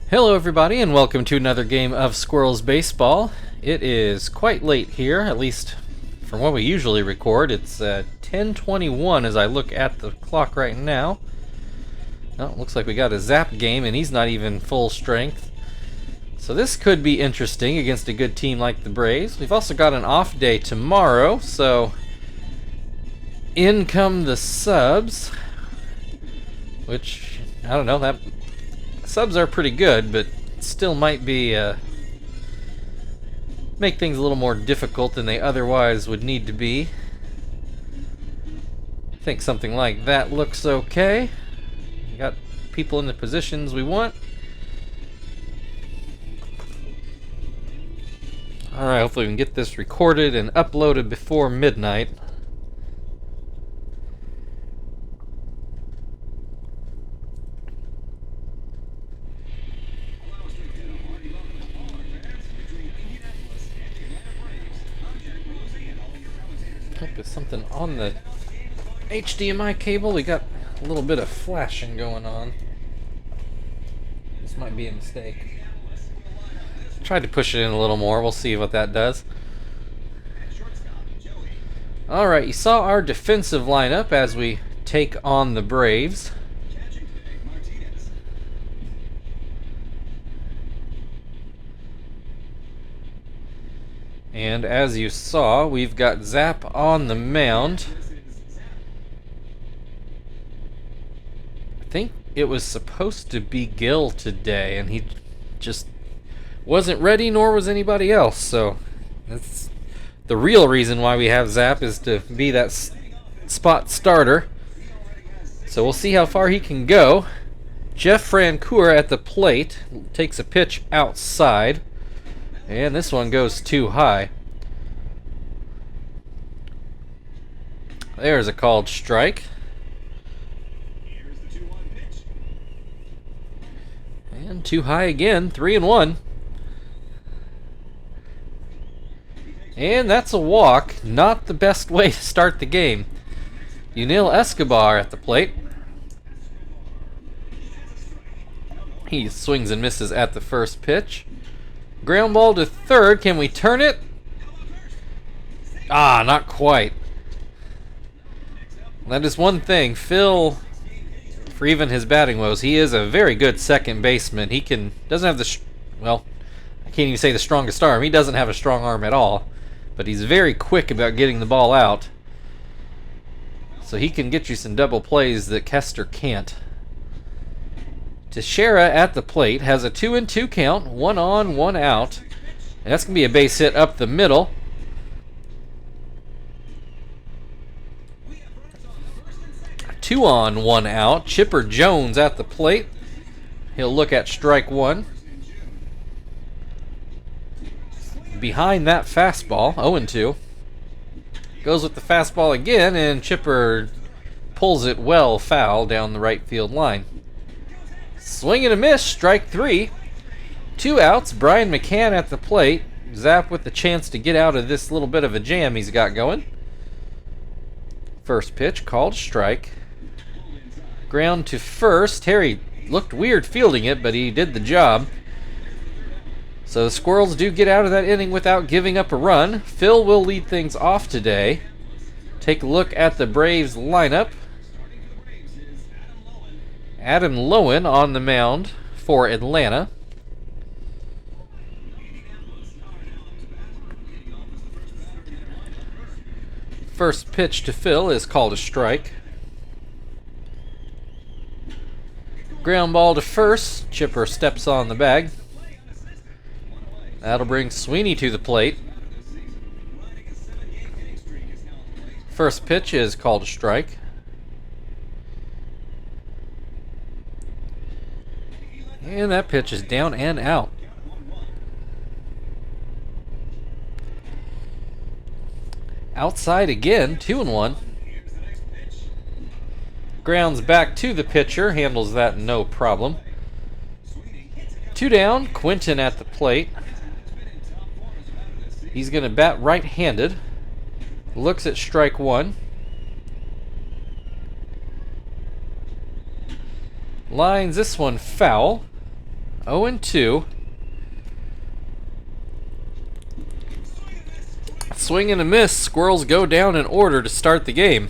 Hello everybody and welcome to another game of Squirrels Baseball. It is quite late here, at least from what we usually record. It's 10:21 as I look at the clock right now. Oh, looks like we got a Zap game and he's not even full strength. So this could be interesting against a good team like the Braves. We've also got an off day tomorrow, so in come the subs, which, I don't know, that subs are pretty good, but still might be make things a little more difficult than they otherwise would need to be. I think something like that looks okay. We got people in the positions we want. Alright, hopefully we can get this recorded and uploaded before midnight. I think there's something on the HDMI cable. We got a little bit of flashing going on. This might be a mistake. Tried to push it in a little more. We'll see what that does. Alright, you saw our defensive lineup as we take on the Braves. And as you saw, we've got Zap on the mound. I think it was supposed to be Gil today, and he just wasn't ready, nor was anybody else. So that's the real reason why we have Zap, is to be that spot starter. So we'll see how far he can go. Jeff Francoeur at the plate takes a pitch outside. And this one goes too high. There's a called strike. And too high again, 3-1. And that's a walk. Not the best way to start the game. Yunil Escobar at the plate. He swings and misses at the first pitch. Ground ball to third. Can we turn it? Ah, not quite. That is one thing. Phil, for even his batting woes, he is a very good second baseman. He doesn't have the, well, I can't even say the strongest arm. He doesn't have a strong arm at all. But he's very quick about getting the ball out. So he can get you some double plays that Kester can't. Teixeira at the plate has a 2-2 count, 1 on, 1 out. And that's going to be a base hit up the middle. Two on, 1 out. Chipper Jones at the plate. He'll look at strike 1. Behind that fastball, 0-2. Goes with the fastball again, and Chipper pulls it well foul down the right field line. Swing and a miss, strike 3. 2 outs, Brian McCann at the plate. Zap with the chance to get out of this little bit of a jam he's got going. First pitch, called strike. Ground to first. Harry looked weird fielding it, but he did the job. So the Squirrels do get out of that inning without giving up a run. Phil will lead things off today. Take a look at the Braves lineup. Adam Lowen on the mound for Atlanta. First pitch to Phil is called a strike. Ground ball to first. Chipper steps on the bag. That'll bring Sweeney to the plate. First pitch is called a strike. And that pitch is down and out. Outside again, 2-1. Grounds back to the pitcher, handles that no problem. 2 down, Quinton at the plate. He's going to bat right-handed. Looks at strike 1. Lines this one foul. 0-2. Swing and a miss. Squirrels go down in order to start the game.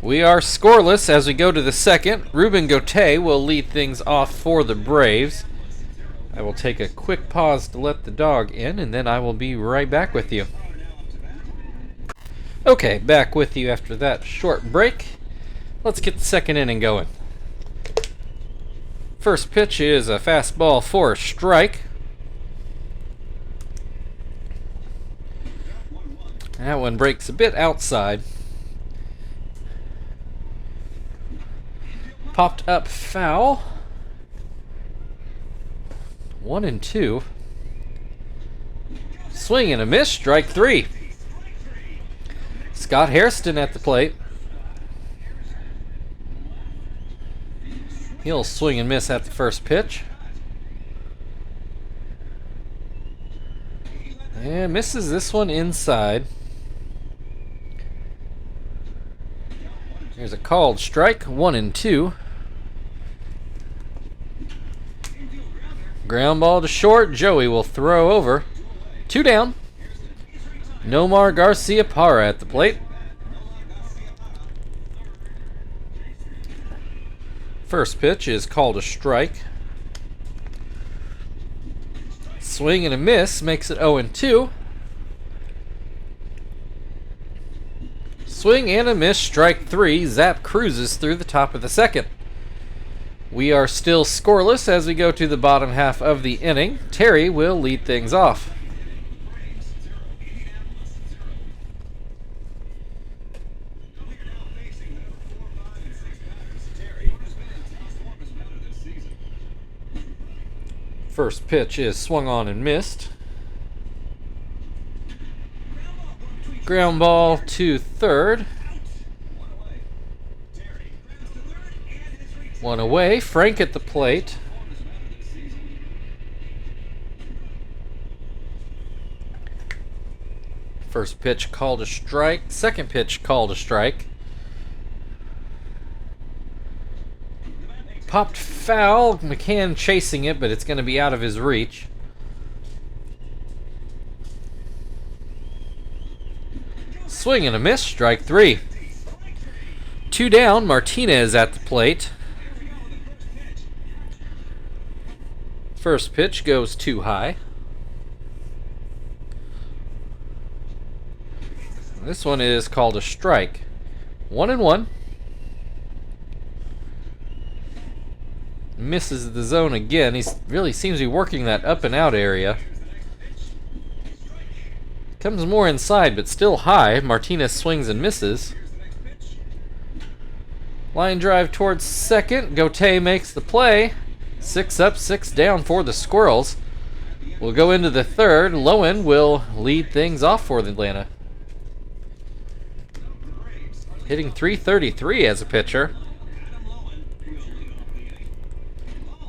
We are scoreless as we go to the second. Ruben Gauthier will lead things off for the Braves. I will take a quick pause to let the dog in, and then I will be right back with you. Okay, back with you after that short break. Let's get the second inning going. First pitch is a fastball for a strike. That one breaks a bit outside. Popped up foul. 1-2. Swing and a miss, strike 3. Scott Hairston at the plate. He'll swing and miss at the first pitch. And misses this one inside. There's a called strike, 1-2. Ground ball to short. Joey will throw over. 2 down. Nomar Garcia-Parra at the plate. First pitch is called a strike. Swing and a miss makes it 0-2. Swing and a miss, strike 3. Zap cruises through the top of the second. We are still scoreless as we go to the bottom half of the inning. Terry will lead things off. First pitch is swung on and missed. Ground ball to third. 1 away. Frank at the plate. First pitch called a strike. Second pitch called a strike. Popped foul. McCann chasing it, but it's going to be out of his reach. Swing and a miss, strike 3. 2 down. Martinez at the plate. First pitch goes too high. This one is called a strike. 1-1. Misses the zone again. He really seems to be working that up and out area. Comes more inside, but still high. Martinez swings and misses. Line drive towards second. Gauthier makes the play. 6 up, 6 down for the Squirrels. We'll go into the third. Lowen will lead things off for Atlanta. Hitting .333 as a pitcher.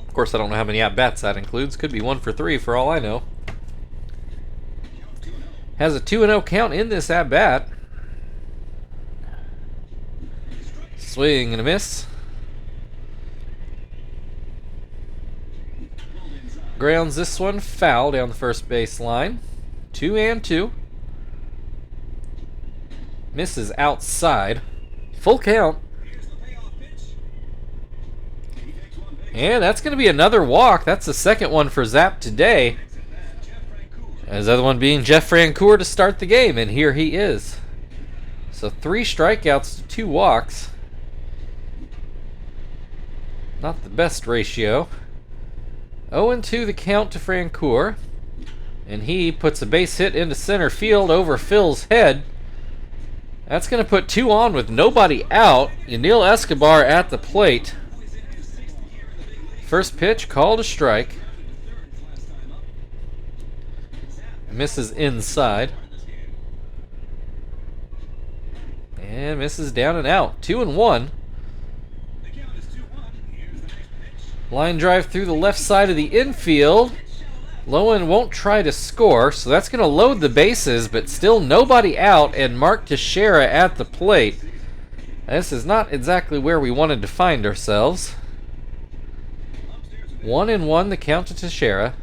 Of course, I don't know how many at-bats that includes. Could be 1 for 3 for all I know. Has a 2-0 count in this at-bat. Swing and a miss. Grounds this one foul down the first base line. 2-2. Misses outside. Full count. And that's going to be another walk. That's the second one for Zap today. And the other one being Jeff Francoeur to start the game, and here he is. So 3 strikeouts to 2 walks. Not the best ratio. 0-2 the count to Francoeur. And he puts a base hit into center field over Phil's head. That's going to put 2 on with nobody out. Yaniel Escobar at the plate. First pitch called a strike. Misses inside. And misses down and out. 2-1. Line drive through the left side of the infield. Lowen won't try to score, so that's going to load the bases, but still nobody out, and Mark Teixeira at the plate. This is not exactly where we wanted to find ourselves. 1-1 the count to Teixeira.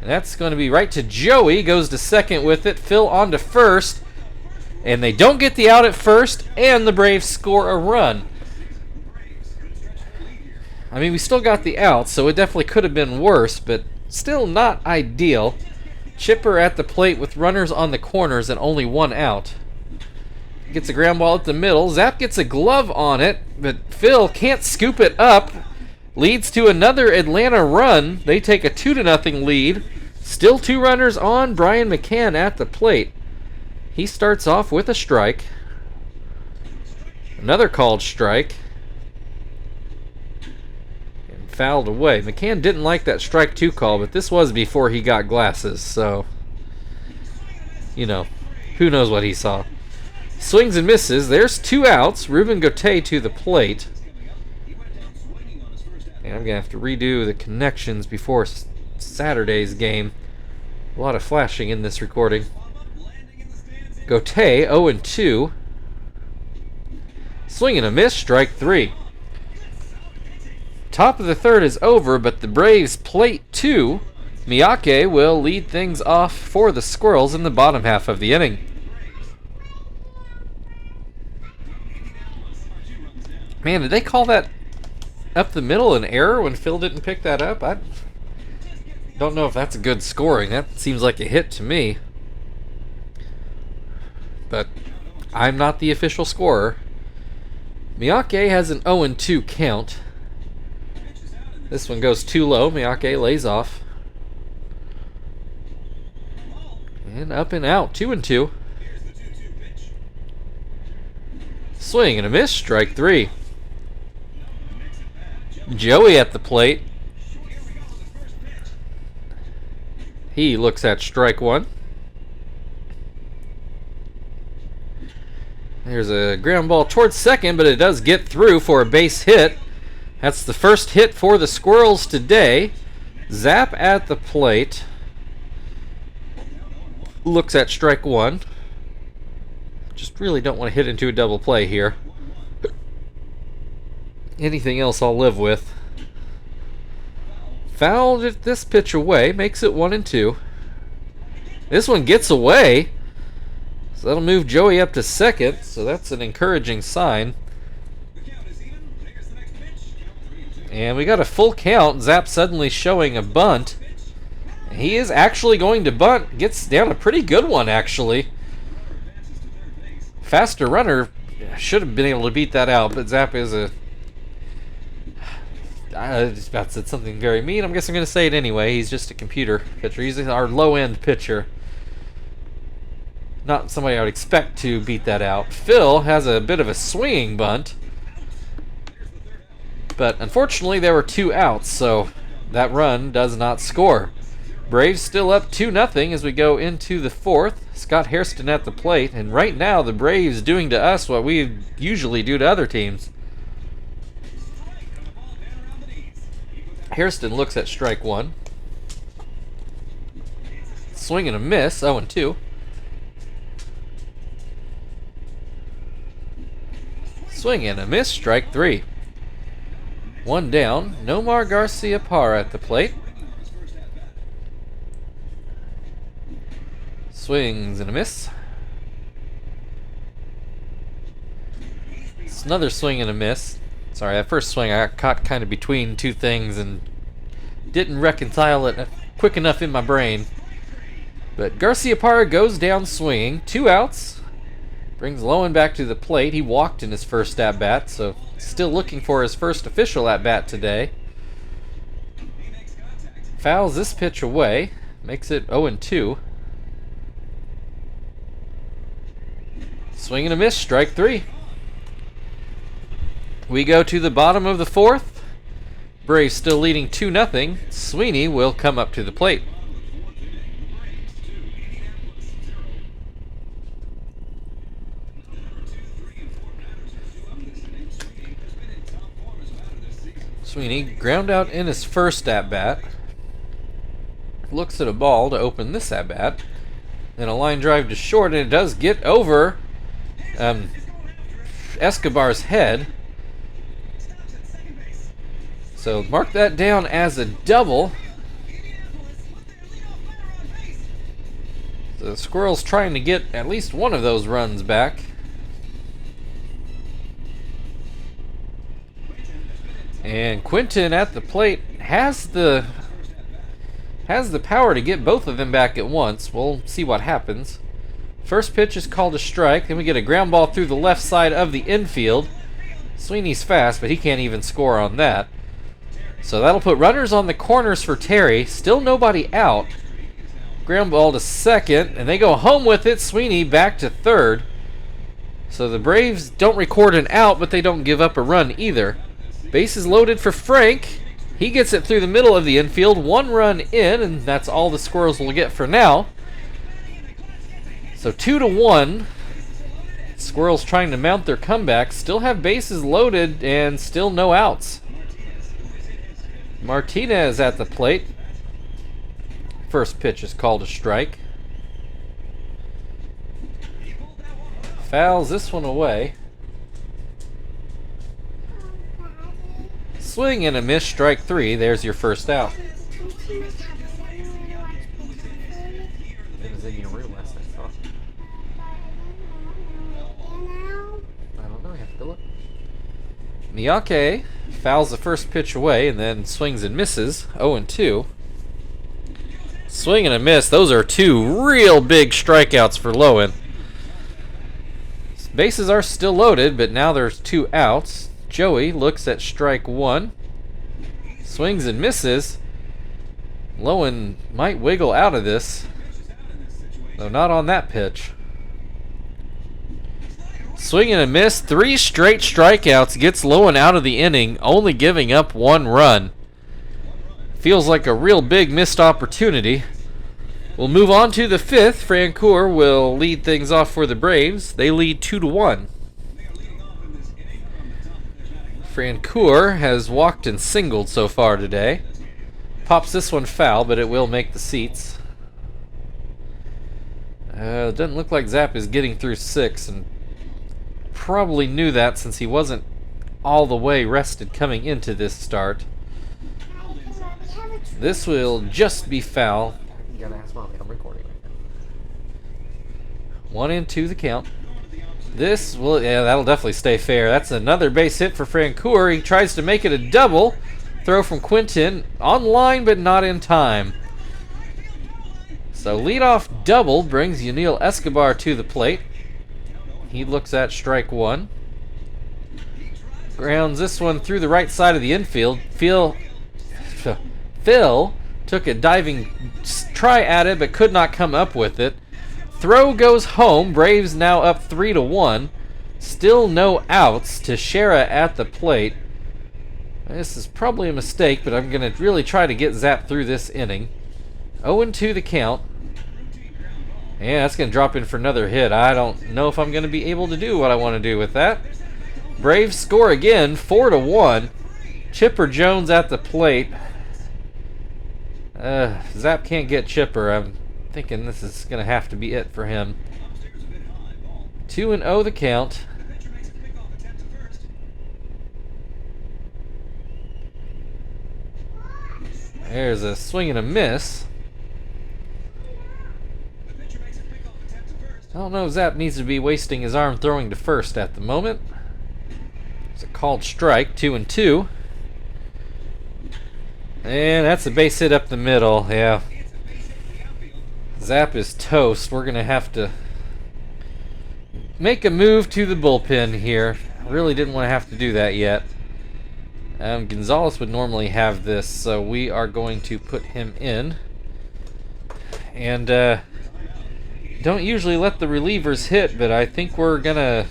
And that's going to be right to Joey. Goes to second with it. Phil on to first. And they don't get the out at first. And the Braves score a run. I mean, we still got the out, so it definitely could have been worse, but still not ideal. Chipper at the plate with runners on the corners and only one out. Gets a ground ball at the middle. Zap gets a glove on it, but Phil can't scoop it up. Leads to another Atlanta run. They take a 2-0 lead. Still 2 runners on. Brian McCann at the plate. He starts off with a strike. Another called strike. And fouled away. McCann didn't like that strike 2 call, but this was before he got glasses, so, you know, who knows what he saw. Swings and misses. There's 2 outs. Ruben Gauthier to the plate. And I'm going to have to redo the connections before Saturday's game. A lot of flashing in this recording. Gauthier, 0-2. Swing and a miss, strike 3. Top of the third is over, but the Braves plate 2. Miyake will lead things off for the Squirrels in the bottom half of the inning. Man, did they call that up the middle an error when Phil didn't pick that up? I don't know if that's a good scoring. That seems like a hit to me. But I'm not the official scorer. Miyake has an 0-2 count. This one goes too low. Miyake lays off. And up and out. 2-2. Swing and a miss. Strike 3. Joey at the plate. He looks at strike 1. There's a ground ball towards second, but it does get through for a base hit. That's the first hit for the Squirrels today. Zap at the plate. Looks at strike 1. Just really don't want to hit into a double play here. Anything else I'll live with. Fouled this pitch away. Makes it 1-2. This one gets away. So that'll move Joey up to second. So that's an encouraging sign. And we got a full count. Zap suddenly showing a bunt. He is actually going to bunt. Gets down a pretty good one, actually. Faster runner should have been able to beat that out, but Zap is a... I just about said something very mean. I guess I'm going to say it anyway. He's just a computer pitcher. He's our low-end pitcher. Not somebody I would expect to beat that out. Phil has a bit of a swinging bunt. But unfortunately, there were 2 outs, so that run does not score. Braves still up 2-0 as we go into the 4th. Scott Hairston at the plate. And right now, the Braves doing to us what we usually do to other teams. Hairston looks at strike 1. Swing and a miss, 0-2. Swing and a miss, strike 3. 1 down. Nomar Garcia-Parra at the plate. Swings and a miss. It's another swing and a miss. Sorry, that first swing I got caught kind of between 2 things and didn't reconcile it quick enough in my brain. But Garcia-Parra goes down swinging. 2 outs. Brings Lowen back to the plate. He walked in his first at-bat, so still looking for his first official at-bat today. Fouls this pitch away. Makes it 0-2. Swing and a miss, strike 3. We go to the bottom of the 4th. Braves still leading 2-0. Sweeney will come up to the plate. Sweeney ground out in his first at-bat. Looks at a ball to open this at-bat. Then a line drive to short, and it does get over Escobar's head. So mark that down as a double. So the Squirrels trying to get at least one of those runs back. And Quinton at the plate has the power to get both of them back at once. We'll see what happens. First pitch is called a strike. Then we get a ground ball through the left side of the infield. Sweeney's fast, but he can't even score on that. So that'll put runners on the corners for Terry. Still nobody out. Ground ball to second, and they go home with it. Sweeney back to third. So the Braves don't record an out, but they don't give up a run either. Bases loaded for Frank. He gets it through the middle of the infield. One run in, and that's all the Squirrels will get for now. So 2-1. Squirrels trying to mount their comeback. Still have bases loaded and still no outs. Martinez at the plate. First pitch is called a strike. Fouls this one away. Swing and a miss, strike three. There's your first out. It was in your room last night. I don't know. I have to look. Miyake fouls the first pitch away and then swings and misses. 0-2. Swing and a miss. Those are two real big strikeouts for Lowen. Bases are still loaded, but now there's two outs. Joey looks at strike one. Swings and misses. Lowen might wiggle out of this. Though not on that pitch. Swing and a miss. 3 straight strikeouts gets Lowen out of the inning, only giving up 1 run. Feels like a real big missed opportunity. We'll move on to the 5th. Francoeur will lead things off for the Braves. They lead 2-1. Francoeur has walked and singled so far today. Pops this one foul, but it will make the seats. It doesn't look like Zap is getting through 6, and probably knew that since he wasn't all the way rested coming into this start. This will just be foul. You gotta ask Mommy, I'm recording right now. 1-2 the count. This will, yeah, that'll definitely stay fair. That's another base hit for Francoeur. He tries to make it a double. Throw from Quinton. On line, but not in time. So leadoff double brings Yaniel Escobar to the plate. He looks at strike one. Grounds this one through the right side of the infield. Phil took a diving try at it, but could not come up with it. Throw goes home. Braves now up 3-1. Still no outs. Teixeira at the plate. This is probably a mistake, but I'm going to really try to get Zap through this inning. 0-2 the count. Yeah, that's going to drop in for another hit. I don't know if I'm going to be able to do what I want to do with that. Braves score again, 4-1. Chipper Jones at the plate. Zap can't get Chipper. I'm thinking this is going to have to be it for him. 2-0 the count. There's a swing and a miss. I don't know if Zap needs to be wasting his arm throwing to first at the moment. It's a called strike, 2-2. And that's a base hit up the middle, yeah. Zap is toast. We're going to have to make a move to the bullpen here. Really didn't want to have to do that yet. Gonzalez would normally have this, so we are going to put him in. And don't usually let the relievers hit, but I think we're gonna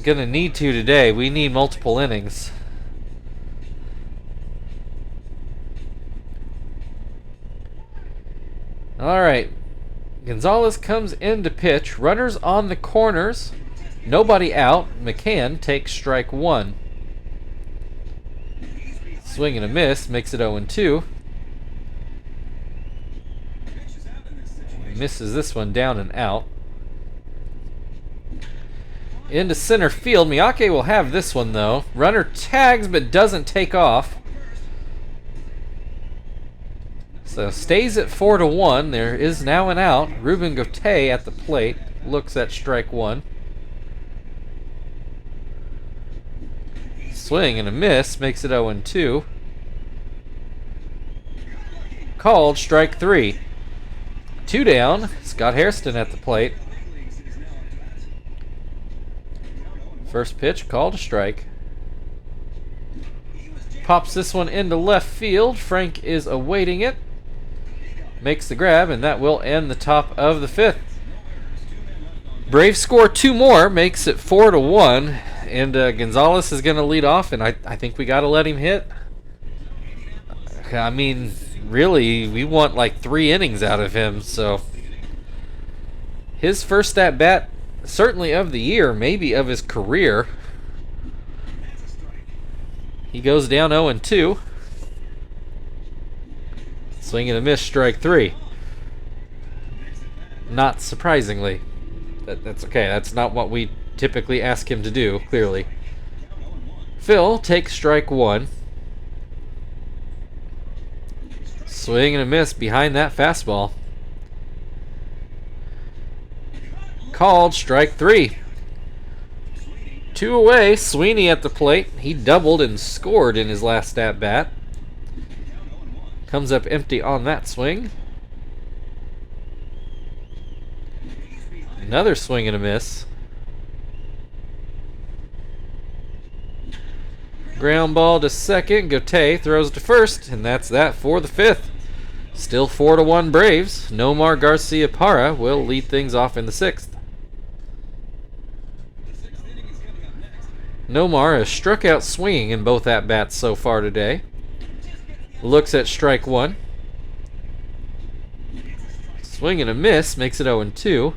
need to today. We need multiple innings. All right, Gonzalez comes in to pitch. Runners on the corners. Nobody out. McCann takes strike one. Swing and a miss makes it 0-2. Misses this one down and out. into center field. Miyake will have this one, though. Runner tags but doesn't take off. So stays at 4-1. There is now an out. Ruben Gauthier at the plate. Looks at strike one. Swing and a miss. Makes it 0-2. Called strike three. 2 down. Scott Hairston at the plate. First pitch called a strike. Pops this one into left field. Frank is awaiting it. Makes the grab, and that will end the top of the 5th. Braves score 2 more, makes it 4-1, and Gonzalez is going to lead off, and I think we got to let him hit. I mean, really, we want like 3 innings out of him, so his first at bat, certainly of the year, maybe of his career. He goes down 0-2. Swing and a miss, strike 3. Not surprisingly. That's okay. That's not what we typically ask him to do, clearly. Phil takes strike 1. Swing and a miss behind that fastball. Called strike 3. 2 away. Sweeney at the plate. He doubled and scored in his last at bat. Comes up empty on that swing. Another swing and a miss. Ground ball to second. Gauthier throws to first, and that's that for the 5th. Still 4-1 Braves. Nomar Garcia Parra will lead things off in the 6th. Nomar has struck out swinging in both at-bats so far today. Looks at strike 1. Swing and a miss, makes it 0-2.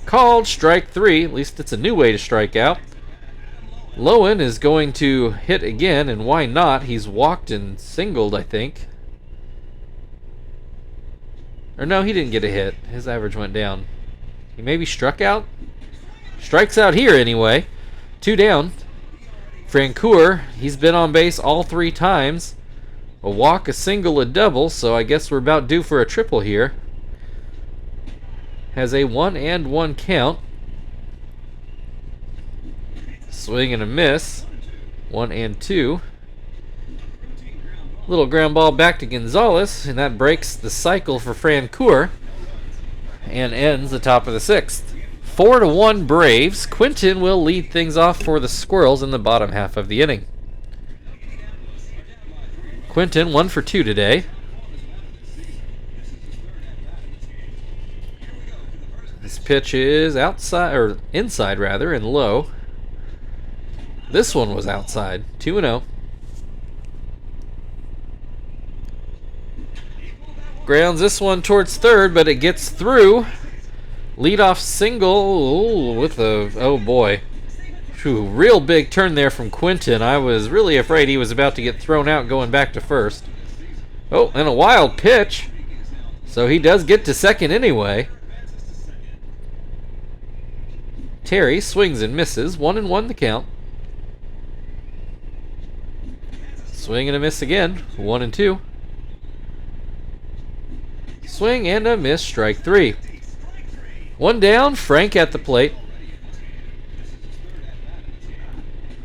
Called strike 3, at least it's a new way to strike out. Lowen is going to hit again, and why not? He's walked and singled, I think. Or no, he didn't get a hit. His average went down. He maybe struck out? Strikes out here anyway. 2 down. Francoeur, he's been on base all 3 times. A walk, a single, a double, so I guess we're about due for a triple here. Has a 1-1 count. Swing and a miss. 1-2. Little ground ball back to Gonzalez, and that breaks the cycle for Francoeur and ends the top of the 6th. 4-1 Braves. Quinton will lead things off for the Squirrels in the bottom half of the inning. Quinton 1 for 2 today. This pitch is outside, or inside rather, and low. This one was outside. 2-0. Grounds this one towards third, but it gets through. Leadoff single with a, oh boy. Whew, real big turn there from Quinton. I was really afraid he was about to get thrown out going back to first. Oh, and a wild pitch. So he does get to second anyway. Terry swings and misses. 1-1 the count. Swing and a miss again. 1-2. Swing and a miss. Strike 3. 1 down. Frank at the plate.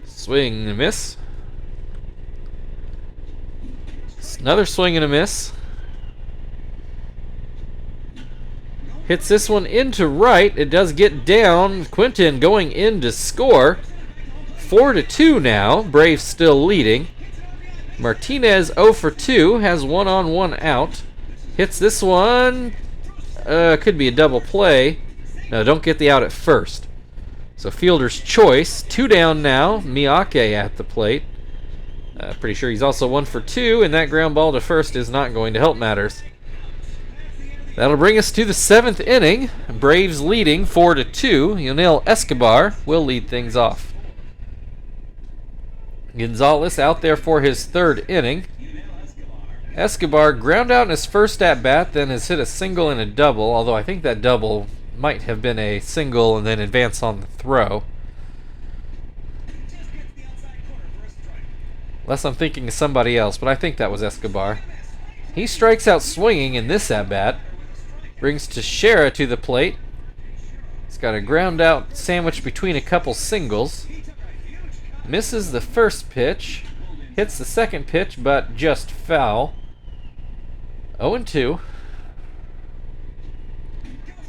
Swing and a miss. Another swing and a miss. Hits this one into right. It does get down. Quinton going in to score. 4-2 now. Braves still leading. Martinez 0 for 2. Has 1-on-1 out. Hits this one. Could be a double play. No, don't get the out at first. So fielder's choice. 2 down now. Miyake at the plate. Pretty sure he's also 1 for 2, and that ground ball to first is not going to help matters. That'll bring us to the 7th inning. Braves leading 4-2. Yonel Escobar will lead things off. Gonzalez out there for his 3rd inning. Escobar ground out in his first at-bat, then has hit a single and a double, although I think that double might have been a single and then advance on the throw. Unless I'm thinking of somebody else, but I think that was Escobar. He strikes out swinging in this at-bat. Brings Teixeira to the plate. He's got a ground out sandwich between a couple singles. Misses the first pitch. Hits the second pitch, but just foul. 0-2.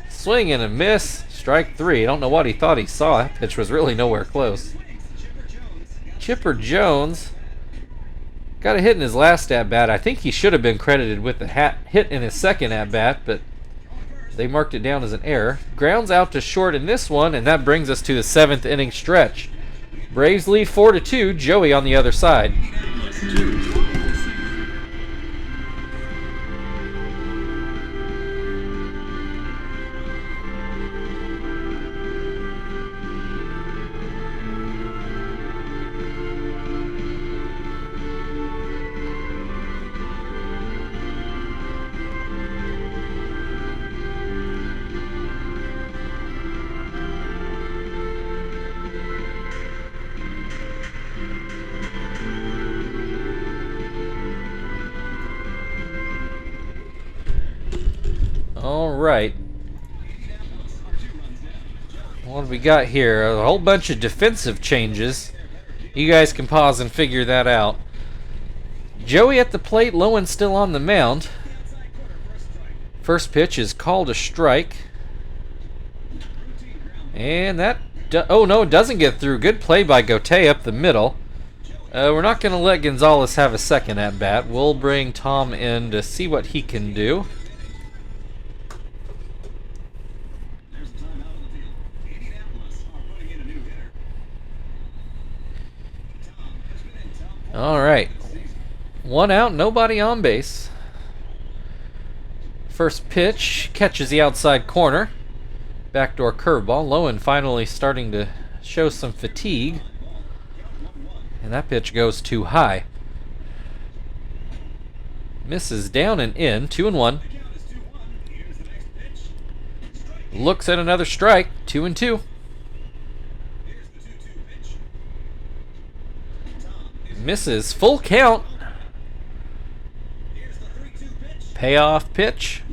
Swing and a miss. Strike 3. I don't know what he thought he saw. That pitch was really nowhere close. Chipper Jones got a hit in his last at-bat. I think he should have been credited with the hit in his second at-bat, but they marked it down as an error. Grounds out to short in this one, and that brings us to the 7th inning stretch. Braves lead 4-2. Joey on the other side. All right. What do we got here? A whole bunch of defensive changes. You guys can pause and figure that out. Joey at the plate, Lowen still on the mound. First pitch is called a strike. And that... oh no, it doesn't get through. Good play by Gotay up the middle. We're not going to let Gonzalez have a second at bat. We'll bring Tom in to see what he can do. All right. 1 out, nobody on base. First pitch catches the outside corner. Backdoor curveball. Lowen finally starting to show some fatigue. And that pitch goes too high. Misses down and in. 2-1. Looks at another strike. 2-2. Misses. Full count. Payoff pitch.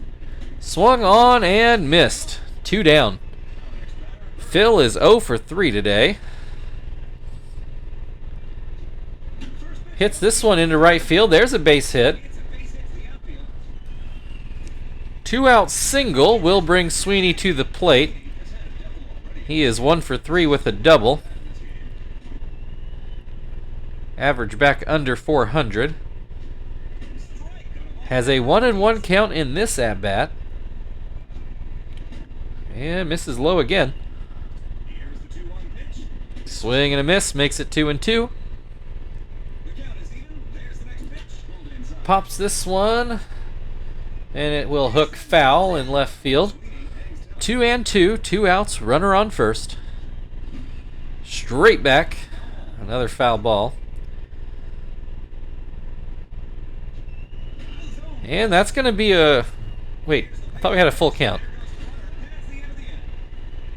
Swung on and missed. 2 down. Phil is 0 for 3 today. Hits this one into right field. There's a base hit. 2 out single will bring Sweeney to the plate. He is 1 for 3 with a double. Average back under 400. Has a 1-1 count in this at-bat. And misses low again. Swing and a miss makes it 2-2. Pops this one. And it will hook foul in left field. 2-2. 2 outs. Runner on first. Straight back. Another foul ball. And that's going to be a... wait, I thought we had a full count.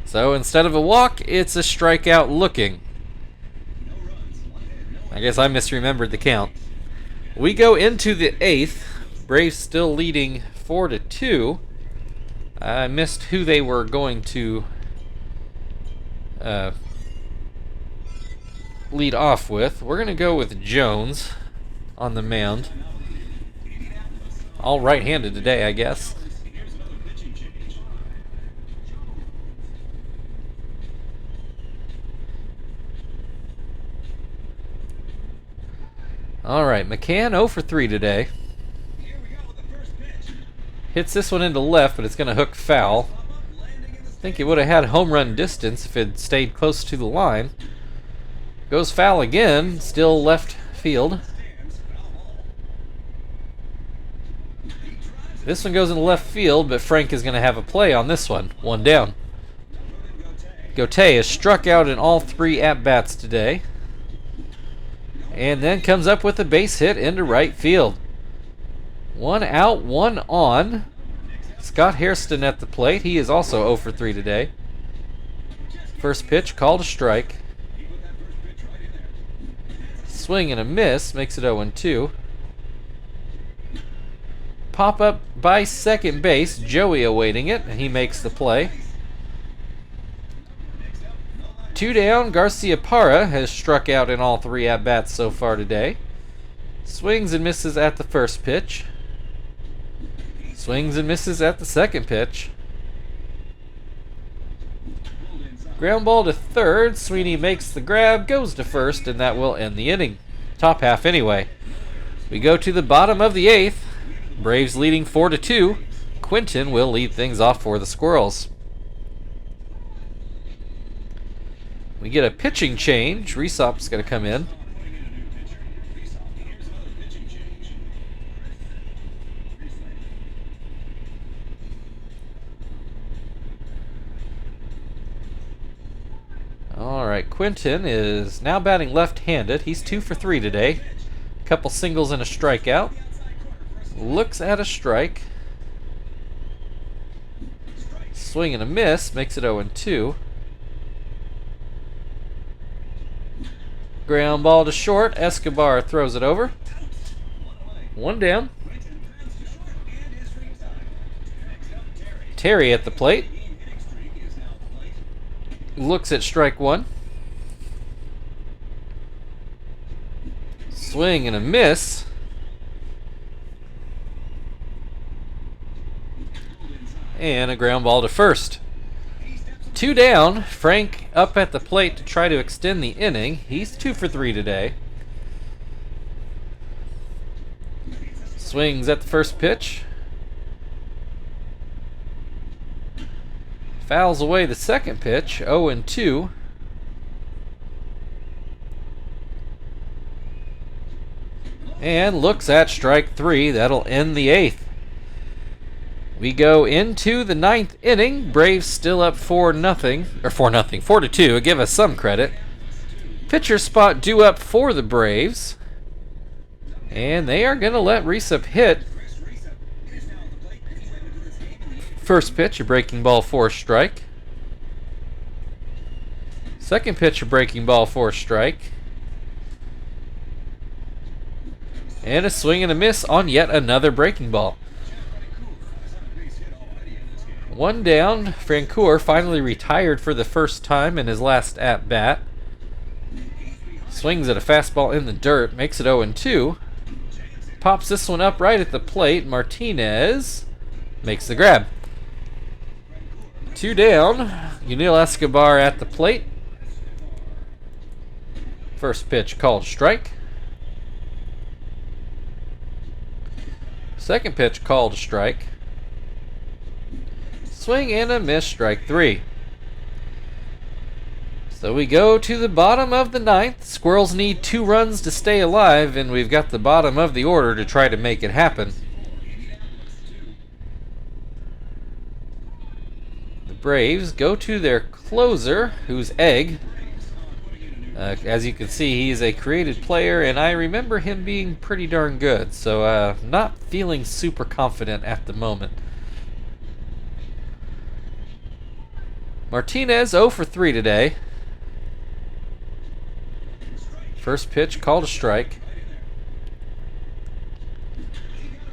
So instead of a walk, it's a strikeout looking. I guess I misremembered the count. We go into the 8th. Braves still leading 4-2. I missed who they were going to lead off with. We're going to go with Jones on the mound. All right-handed today, I guess. All right, McCann 0 for 3 today. Hits this one into left, but it's going to hook foul. I think he would have had home run distance if it stayed close to the line. Goes foul again, still left field. This one goes into left field, but Frank is going to have a play on this one. 1 down. Gotay has struck out in all 3 at-bats today. And then comes up with a base hit into right field. 1 out, 1 on. Scott Hairston at the plate. He is also 0 for 3 today. First pitch called a strike. Swing and a miss makes it 0-2. Pop up by second base. Joey awaiting it, and he makes the play. 2 down. Garcia Parra has struck out in all 3 at-bats so far today. Swings and misses at the first pitch. Swings and misses at the second pitch. Ground ball to third. Sweeney makes the grab, goes to first, and that will end the inning. Top half anyway. We go to the bottom of the 8th. Braves leading 4-2. Quinton will lead things off for the Squirrels. We get a pitching change. Resop's going to come in. Alright, Quinton is now batting left-handed. He's 2 for 3 today. Couple singles and a strikeout. Looks at a strike. Swing and a miss. Makes it 0-2. Ground ball to short. Escobar throws it over. 1 down. Terry at the plate. Looks at strike 1. Swing and a miss. And a ground ball to first. 2 down. Frank up at the plate to try to extend the inning. He's 2 for 3 today. Swings at the first pitch. Fouls away the second pitch, 0-2. And looks at strike 3. That'll end the 8th. We go into the 9th inning. Braves still up 4-0, or 4-2. Give us some credit. Pitcher spot due up for the Braves. And they are going to let Resop hit. First pitch, a breaking ball for a strike. Second pitch, a breaking ball for a strike. And a swing and a miss on yet another breaking ball. 1 down. Francoeur finally retired for the first time in his last at-bat. Swings at a fastball in the dirt, makes it 0-2. Pops this one up right at the plate. Martinez makes the grab. 2 down. Yunil Escobar at the plate. First pitch called strike. Second pitch called strike. Swing and a miss, strike 3. So we go to the bottom of the 9th. Squirrels need 2 runs to stay alive, and we've got the bottom of the order to try to make it happen. Braves go to their closer, who's Egg. As you can see, he's a created player, and I remember him being pretty darn good, so not feeling super confident at the moment. Martinez 0 for 3 today. First pitch called a strike.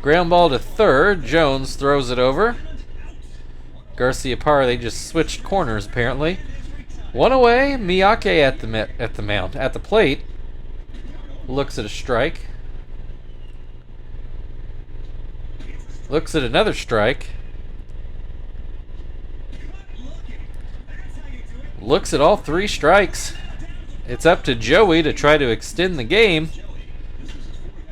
Ground ball to third. Jones throws it over. Garcia Parra, they just switched corners apparently. 1 away. Miyake at the mound, at the plate. Looks at a strike. Looks at another strike. Looks at all 3 strikes. It's up to Joey to try to extend the game.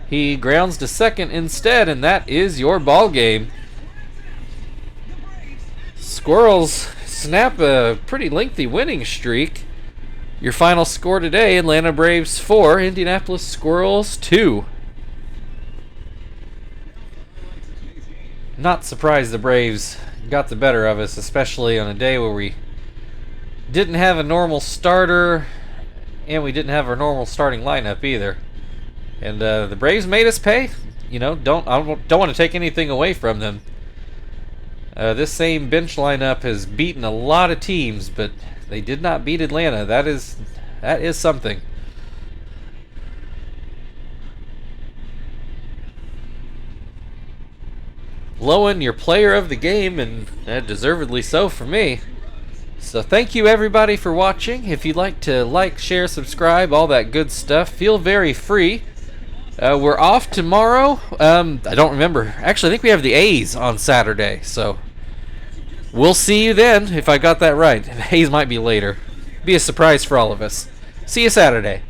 He grounds to second instead, and that is your ball game. Squirrels snap a pretty lengthy winning streak. Your final score today, Atlanta Braves 4, Indianapolis Squirrels 2. Not surprised the Braves got the better of us, especially on a day where we didn't have a normal starter and we didn't have our normal starting lineup either. And the Braves made us pay. You know, I don't want to take anything away from them. This same bench lineup has beaten a lot of teams, but they did not beat Atlanta. That is something. Lowen, your player of the game, and deservedly so for me. So thank you everybody for watching. If you'd like to like, share, subscribe, all that good stuff, feel very free. We're off tomorrow. I don't remember. Actually, I think we have the A's on Saturday, so we'll see you then if I got that right. The A's might be later. Be a surprise for all of us. See you Saturday.